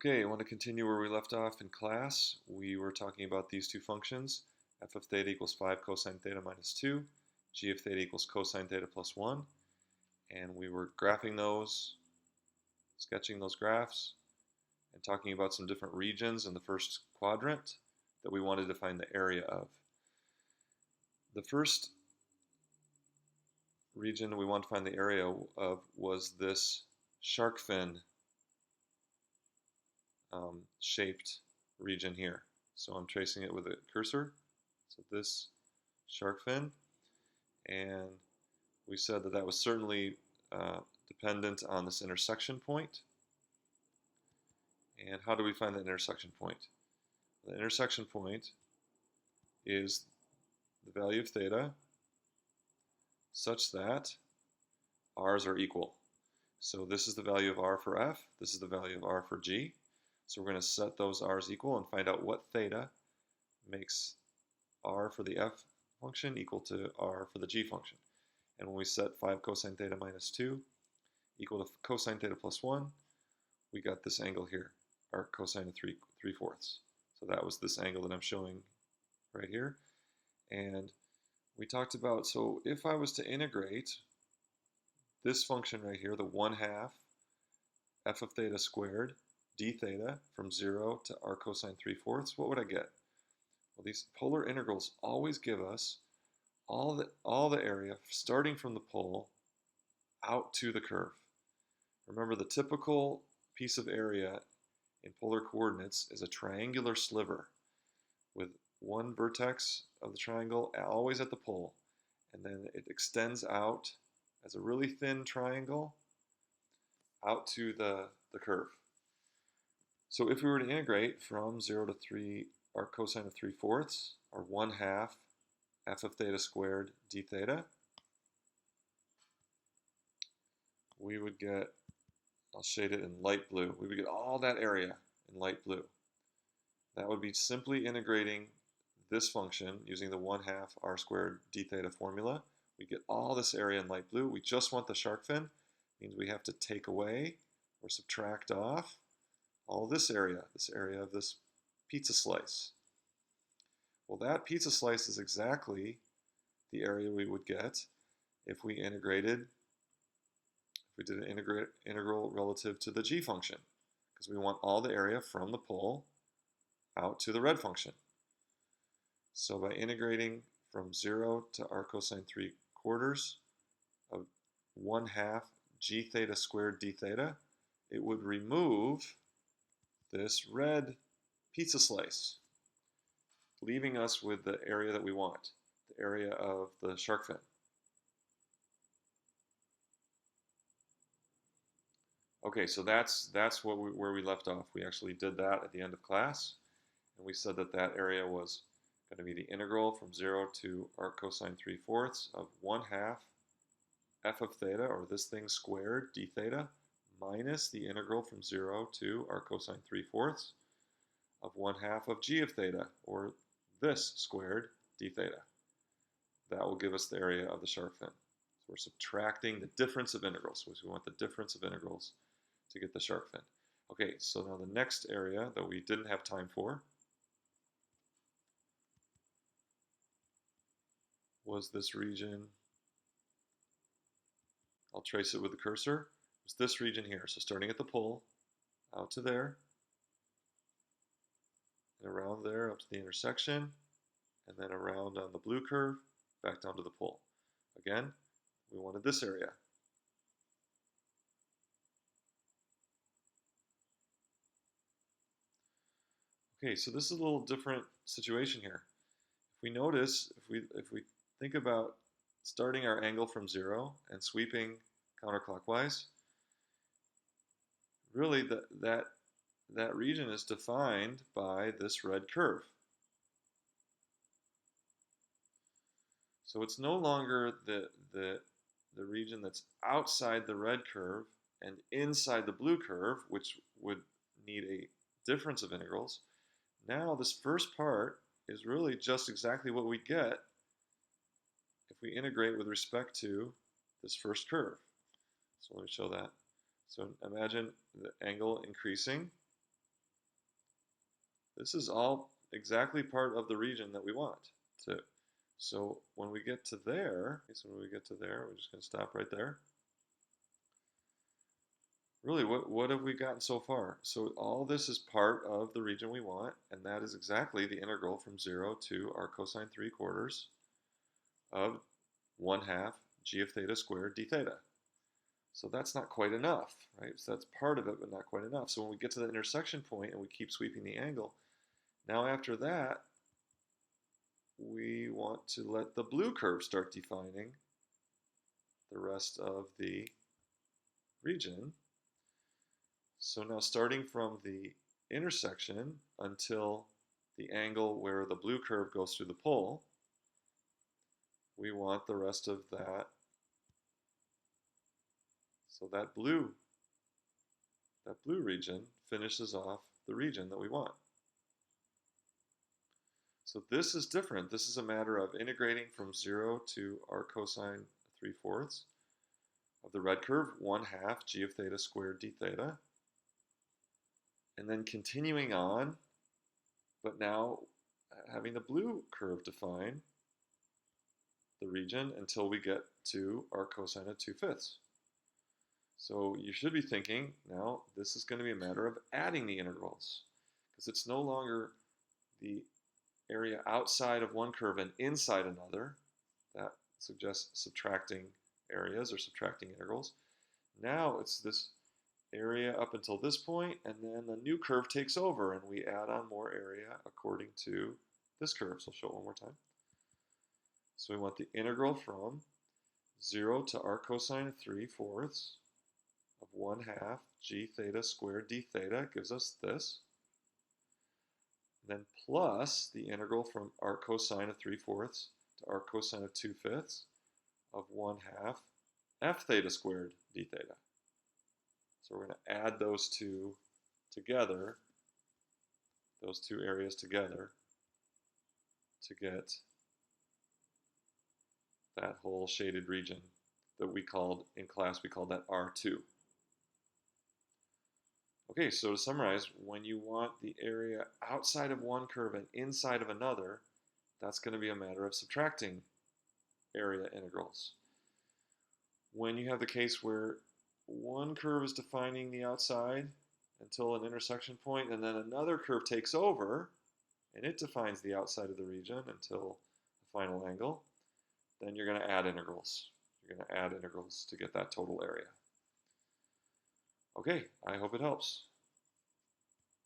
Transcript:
Okay, I want to continue where we left off in class. We were talking about these two functions, f of theta equals 5 cosine theta minus 2, g of theta equals cosine theta plus 1, and we were graphing those, sketching those graphs, and talking about some different regions in the first quadrant that we wanted to find the area of. The first region we want to find the area of was this shark fin shaped region here. So I'm tracing it with a cursor. So this shark fin, and we said that that was certainly dependent on this intersection point. And how do we find the intersection point? The intersection point is the value of theta such that r's are equal. So this is the value of r for f, this is the value of r for g. So we're going to set those r's equal and find out what theta makes r for the f function equal to r for the g function. And when we set 5 cosine theta minus 2 equal to cosine theta plus 1, we got this angle here, our cosine of 3/4. So that was this angle that I'm showing right here. And we talked about, so if I was to integrate this function right here, the 1/2 f of theta squared d theta from 0 to r cosine 3/4, what would I get? Well, these polar integrals always give us all the area starting from the pole out to the curve. Remember, the typical piece of area in polar coordinates is a triangular sliver with one vertex of the triangle always at the pole, and then it extends out as a really thin triangle out to the curve. So if we were to integrate from 0 to 3 r cosine of 3/4, or 1/2 f of theta squared d theta, we would get, I'll shade it in light blue, we would get all that area in light blue. That would be simply integrating this function using the 1/2 r squared d theta formula. We get all this area in light blue. We just want the shark fin, means we have to take away or subtract off all this area of this pizza slice. Well, that pizza slice is exactly the area we would get if we integrated, if we did an integral relative to the g function, because we want all the area from the pole out to the red function. So by integrating from 0 to r cosine 3/4 of 1/2 g theta squared d theta, it would remove this red pizza slice, leaving us with the area that we want, the area of the shark fin. Okay, so that's where we left off. We actually did that at the end of class, and we said that that area was going to be the integral from 0 to r cosine 3/4 of 1/2 f of theta, or this thing squared, d theta, minus the integral from 0 to r cosine 3/4 of 1/2 of g of theta, or this squared, d theta. That will give us the area of the shark fin. So we're subtracting the difference of integrals, so we want the difference of integrals to get the shark fin. Okay, so now the next area that we didn't have time for was this region. I'll trace it with the cursor. It's this region here. So starting at the pole, out to there, and around there up to the intersection, and then around on the blue curve, back down to the pole. Again, we wanted this area. Okay, so this is a little different situation here. If we notice, if we think about starting our angle from 0 and sweeping counterclockwise, really that region is defined by this red curve. So it's no longer the region that's outside the red curve and inside the blue curve, which would need a difference of integrals. Now this first part is really just exactly what we get if we integrate with respect to this first curve. So let me show that. So imagine the angle increasing This is all exactly part of the region that we want to. So when we get to there, we're just going to stop right there. Really, what have we gotten so far? So all this is part of the region we want, and that is exactly the integral from 0 to our cosine 3/4 of 1/2 g of theta squared d theta. So that's not quite enough, right? So that's part of it, but not quite enough. So when we get to the intersection point and we keep sweeping the angle, now after that, we want to let the blue curve start defining the rest of the region. So now starting from the intersection until the angle where the blue curve goes through the pole, we want the rest of that. So that blue region finishes off the region that we want. So this is different. This is a matter of integrating from 0 to our cosine 3/4 of the red curve, 1/2 g of theta squared d theta. And then continuing on, but now having the blue curve define the region until we get to our cosine of 2/5. So you should be thinking, now this is going to be a matter of adding the integrals, because it's no longer the area outside of one curve and inside another. That suggests subtracting areas or subtracting integrals. Now it's this area up until this point, and then the new curve takes over, and we add on more area according to this curve. So I'll show it one more time. So we want the integral from 0 to our cosine of 3/4 of 1/2 g theta squared d theta gives us this. Then plus the integral from our cosine of 3/4 to our cosine of 2/5 of 1/2 f theta squared d theta. So we're going to add those two together, those two areas together, to get that whole shaded region that we called, in class, we called that R2. Okay, so to summarize, when you want the area outside of one curve and inside of another, that's going to be a matter of subtracting area integrals. When you have the case where one curve is defining the outside until an intersection point, and then another curve takes over, and it defines the outside of the region until the final angle, then you're going to add integrals. You're going to add integrals to get that total area. Okay, I hope it helps.